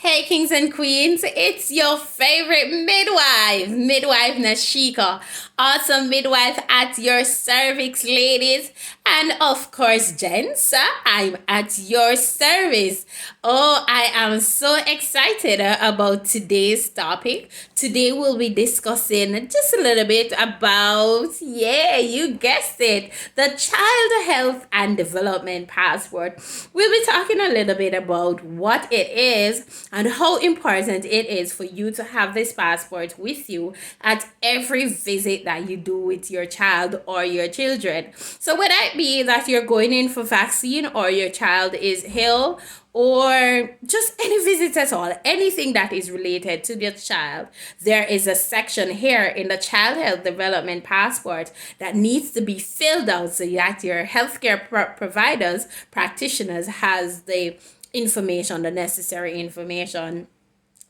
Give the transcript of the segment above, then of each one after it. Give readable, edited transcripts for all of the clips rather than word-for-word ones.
Hey, kings and queens, it's your favorite midwife Nashika, awesome midwife at your cervix, ladies, and of course, gents, I'm at your service. Oh, I am so excited about today's topic. Today, we'll be discussing just a little bit about, yeah, you guessed it, the Child Health and Development Passport. We'll be talking a little bit about what it is and how important it is for you to have this passport with you at every visit that you do with your child or your children. So, whether it be that you're going in for vaccine or your child is ill, or just any visit at all, anything that is related to the child, there is a section here in the Child Health Development Passport that needs to be filled out so that your healthcare providers, practitioners, has the information, the necessary information.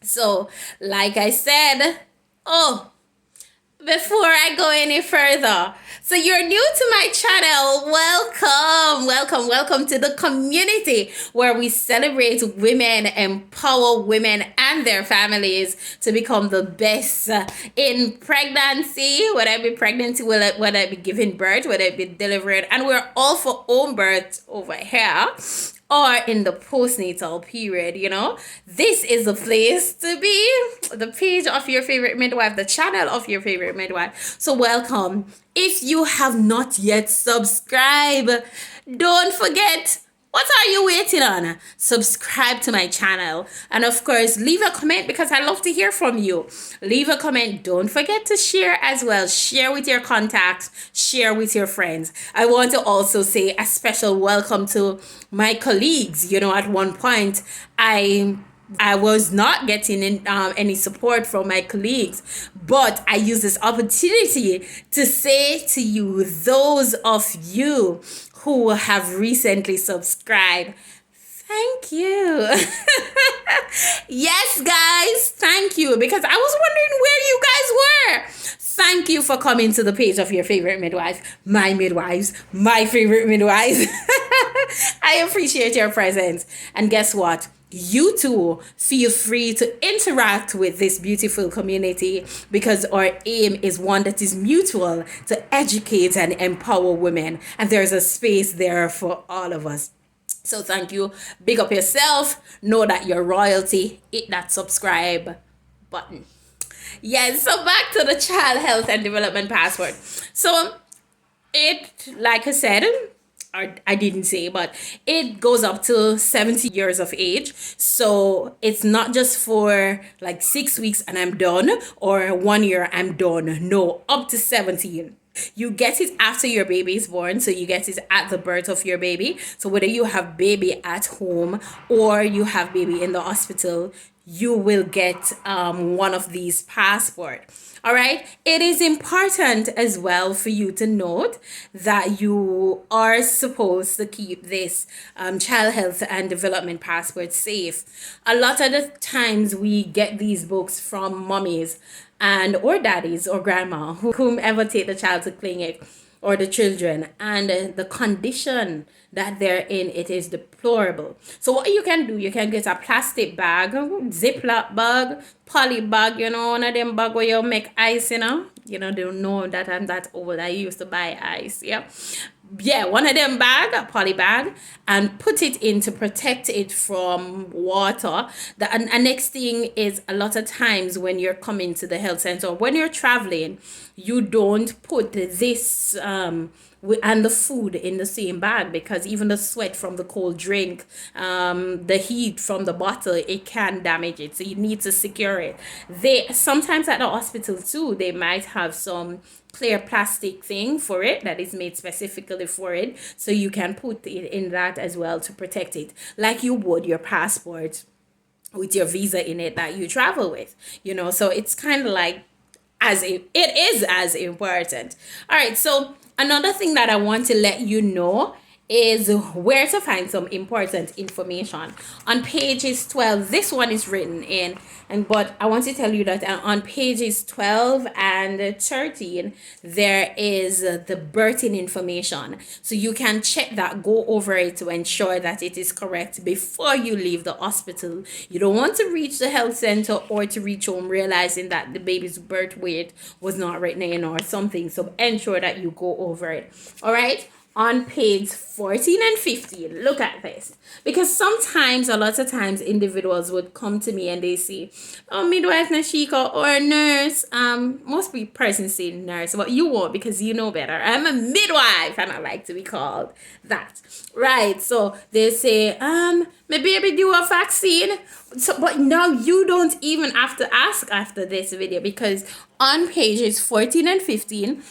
So, like I said, oh, before I go any further, so you're new to my channel, welcome to the community where we celebrate women, empower women and their families to become the best in pregnancy, whether it be pregnancy, whether it be giving birth, whether it be delivering, and we're all for home birth over here, or in the postnatal period. This is the place to be, the page of your favorite midwife, the channel of your favorite midwife. So welcome. If you have not yet subscribed, don't forget, what are you waiting on? Subscribe to my channel. And of course, leave a comment because I love to hear from you. Leave a comment. Don't forget to share as well. Share with your contacts. Share with your friends. I want to also say a special welcome to my colleagues. At one point, I was not getting any support from my colleagues, but I use this opportunity to say to you, those of you who have recently subscribed, thank you. Yes, guys, thank you, because I was wondering where you guys were. Thank you for coming to the page of your favorite midwife, my midwives, my favorite midwives. I appreciate your presence. And guess what? You too feel free to interact with this beautiful community, because our aim is one that is mutual, to educate and empower women. And there's a space there for all of us. So thank you. Big up yourself. Know that you're royalty. Hit that subscribe button. Yes, so back to the Child Health and Development Passport. So it, like I said, or I didn't say, but it goes up to 70 years of age. So it's not just for like 6 weeks and I'm done, or 1 year I'm done. No, up to 17. You get it after your baby is born, so you get it at the birth of your baby. So whether you have baby at home or you have baby in the hospital, you will get one of these passport. All right. It is important as well for you to note that you are supposed to keep this child health and development passport safe. A lot of the times we get these books from mummies and or daddies or grandma, whomever take the child to clinic, or the children, and the condition that they're in, it is deplorable. So what you can do, you can get a plastic bag, Ziploc bag, poly bag, one of them bag where you make ice, they don't know that I'm that old. I used to buy ice. Yeah, one of them bag, a poly bag, and put it in to protect it from water. And next thing is, a lot of times when you're coming to the health center, when you're traveling, you don't put this and the food in the same bag, because even the sweat from the cold drink, the heat from the bottle, it can damage it. So you need to secure it. They sometimes at the hospital too, they might have some clear plastic thing for it that is made specifically for it, so you can put it in that as well to protect it, like you would your passport with your visa in it that you travel with. So it's kind of like, it is as important. All right, so another thing that I want to let you know is where to find some important information. On pages 12, this one is written in, but I want to tell you that on pages 12 and 13, there is the birthing information. So you can check that, go over it to ensure that it is correct before you leave the hospital. You don't want to reach the health center or to reach home realizing that the baby's birth weight was not written in or something. So ensure that you go over it. All right. On page 14 and 15, look at this. Because sometimes, a lot of times, individuals would come to me and they say, oh, midwife Nashika or nurse. Most persons say nurse, but you won't because you know better. I'm a midwife and I like to be called that. Right, so they say, my baby do a vaccine. So, but now you don't even have to ask after this video, because on pages 14 and 15,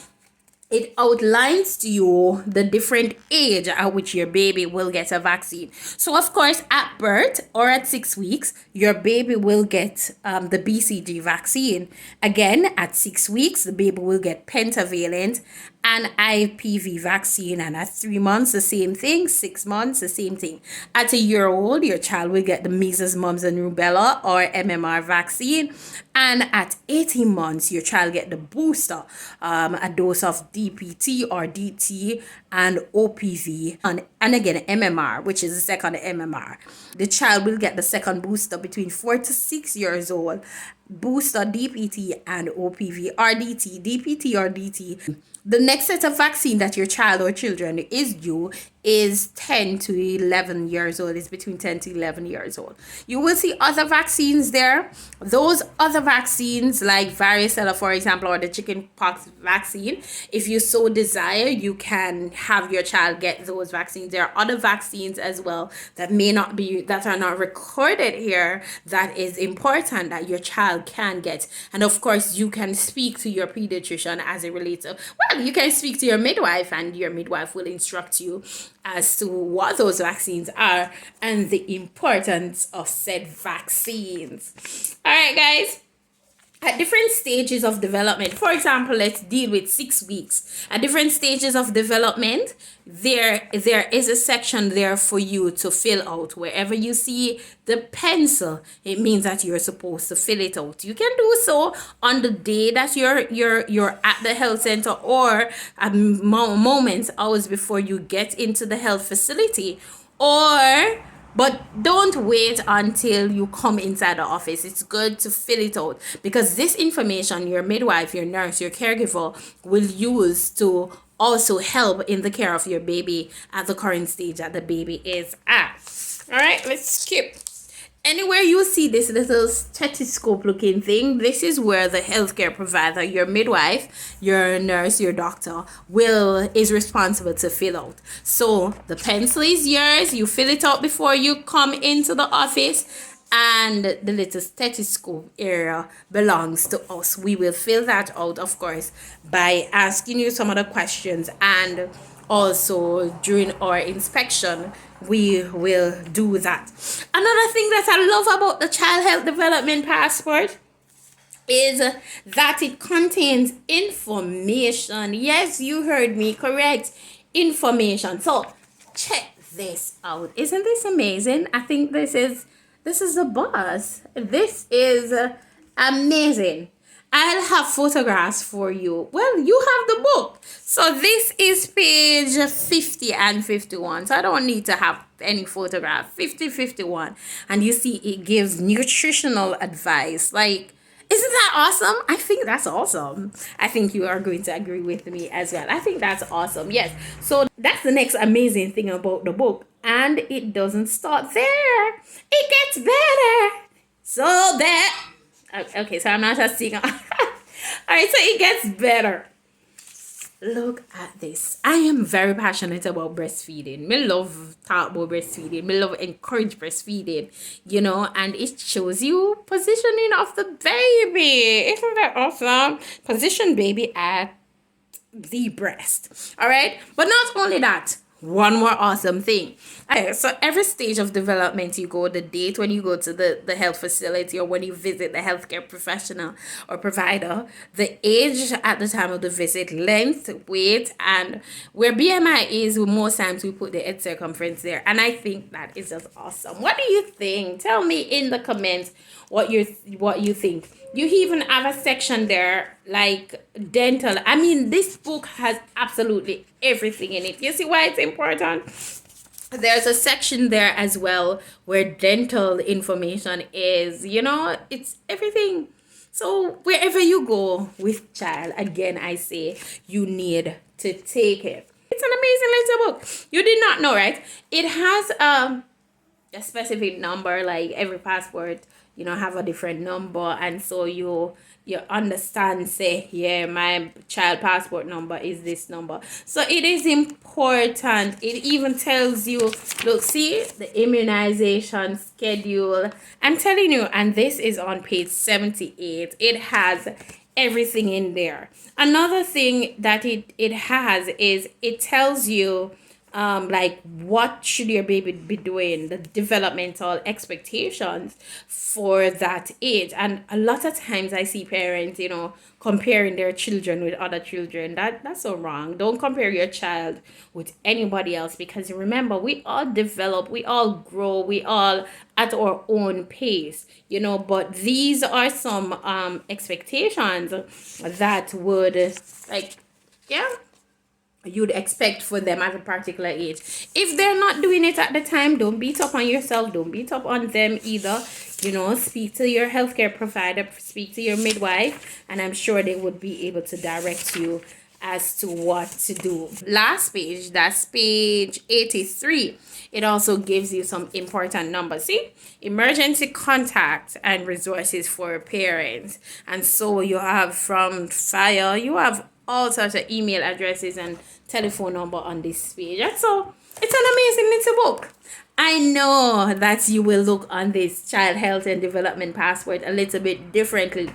it outlines to you the different age at which your baby will get a vaccine. So, of course, at birth or at 6 weeks, your baby will get the BCG vaccine. Again, at 6 weeks, the baby will get pentavalent and IPV vaccine. And at 3 months, the same thing. 6 months, the same thing. At a year old, your child will get the measles, mumps, and rubella or MMR vaccine. And at 18 months, your child get the booster, a dose of DPT or DT and OPV, and again MMR, which is the second MMR. The child will get the second booster between 4 to 6 years old. Booster DPT and OPV or DT, DPT or DT. The next set of vaccine that your child or children is due is 10 to 11 years old. It's between 10 to 11 years old. You will see other vaccines there. Those other vaccines like varicella, for example, or the chickenpox vaccine, if you so desire, you can have your child get those vaccines. There are other vaccines as well that are not recorded here, that is important that your child can get. And of course, you can speak to your pediatrician as it relates to, well, you can speak to your midwife and your midwife will instruct you as to what those vaccines are and the importance of said vaccines. All right, guys. At different stages of development, for example, let's deal with 6 weeks. At different stages of development, there is a section there for you to fill out. Wherever you see the pencil, it means that you're supposed to fill it out. You can do so on the day that you're at the health center, or at moments, hours before you get into the health facility, but don't wait until you come inside the office. It's good to fill it out, because this information your midwife, your nurse, your caregiver will use to also help in the care of your baby at the current stage that the baby is at. All right, let's skip. Anywhere you see this little stethoscope looking thing, this is where the healthcare provider, your midwife, your nurse, your doctor is responsible to fill out. So the pencil is yours. You fill it out before you come into the office, and the little stethoscope area belongs to us. We will fill that out, of course, by asking you some other questions, and also during our inspection we will do that. Another thing that I love about the child health development passport is that it contains information. Yes, you heard me correct. Information. So check this out. Isn't this amazing? I think this is the boss. This is amazing. I'll have photographs for you. Well, you have the book. So this is page 50 and 51. So I don't need to have any photograph. 50, 51. And you see it gives nutritional advice. Like, isn't that awesome? I think that's awesome. I think you are going to agree with me as well. I think that's awesome. Yes. So that's the next amazing thing about the book. And it doesn't stop there. It gets better. So that... Okay, so I'm not a singer. All right, so it gets better. Look at this. I am very passionate about breastfeeding. Me love talk about breastfeeding. Me love encourage breastfeeding, and it shows you positioning of the baby. Isn't that awesome? Position baby at the breast. All right, but not only that. one more awesome thing. Okay, so every stage of development you go, the date when you go to the health facility or when you visit the healthcare professional or provider, the age at the time of the visit, length, weight, and where BMI is, most times we put the head circumference there. And I think that is just awesome. What do you think? Tell me in the comments what you think. You even have a section there like dental. I mean, this book has absolutely everything in it. You see why it's important? There's a section there as well where dental information is. It's everything. So wherever you go with child, again, I say you need to take it. It's an amazing little book. You did not know, right? It has a specific number, like every passport have a different number, and so you understand, say, yeah, my child passport number is this number. So it is important. It even tells you, look, see the immunization schedule. I'm telling you, and this is on page 78. It has everything in there. Another thing that it has is it tells you like what should your baby be doing, the developmental expectations for that age. And a lot of times I see parents comparing their children with other children. That's so wrong. Don't compare your child with anybody else, because remember, we all develop, we all grow, we all at our own pace, but these are some expectations that would, like, yeah, you'd expect for them at a particular age. If they're not doing it at the time, don't beat up on yourself. Don't beat up on them either. Speak to your healthcare provider, speak to your midwife, and I'm sure they would be able to direct you as to what to do. Last page, that's page 83. It also gives you some important numbers. See, emergency contact and resources for parents. And so you have from fire, you have all sorts of email addresses and telephone number on this page. And so it's an amazing little book. I know that you will look on this child health and development passport a little bit differently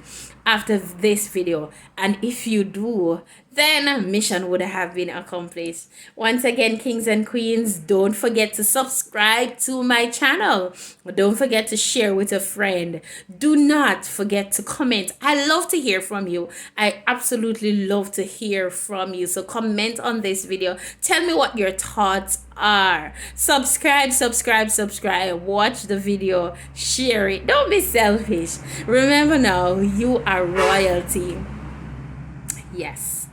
after this video, and if you do, then mission would have been accomplished. Once again, kings and queens, don't forget to subscribe to my channel. Don't forget to share with a friend. Do not forget to comment. I love to hear from you. I absolutely love to hear from you. So comment on this video. Tell me what your thoughts are. Subscribe. Watch the video. Share it. Don't be selfish. Remember now, you are royalty. Yes,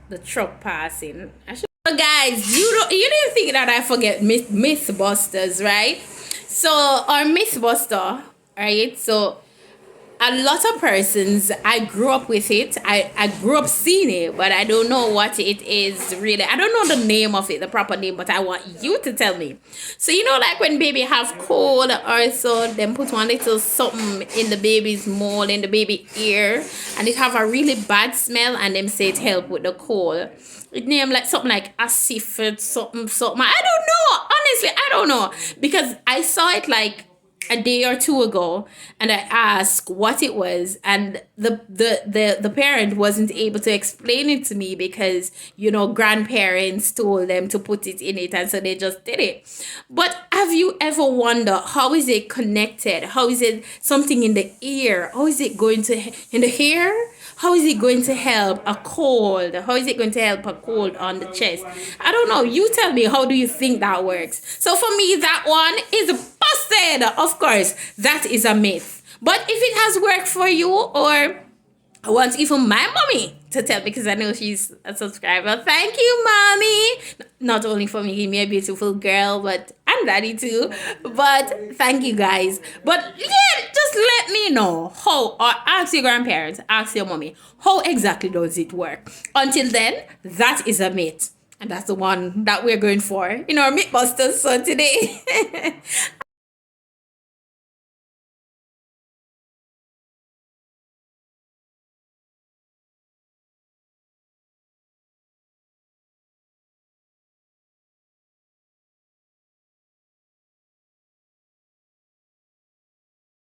the truck passing. So guys, you didn't think that I forget Mythbusters, right? So our Mythbuster, right? So a lot of persons, I grew up with it. I grew up seeing it, but I don't know what it is really. I don't know the name of it, the proper name, but I want you to tell me. So like when baby have cold or so, then put one little something in the baby's mouth, in the baby ear, and it have a really bad smell, and them say it help with the cold. It name like something like acifid, something. I don't know. Honestly, I don't know, because I saw it like a day or two ago, and I asked what it was, and the parent wasn't able to explain it to me because grandparents told them to put it in it, and so they just did it. But have you ever wondered how is it connected? How is it something in the ear? How is it going to in the hair? How is it going to help a cold? How is it going to help a cold on the chest? I don't know. You tell me, how do you think that works? So for me, that one is busted. Of course, that is a myth. But if it has worked for you, or I want even my mommy to tell, because I know she's a subscriber. Thank you, mommy. Not only for making me a beautiful girl, but I'm daddy too. But thank you guys. But yeah, just let me know how, or ask your grandparents, ask your mommy, how exactly does it work? Until then, that is a myth. And that's the one that we're going for in our Mythbusters. So today.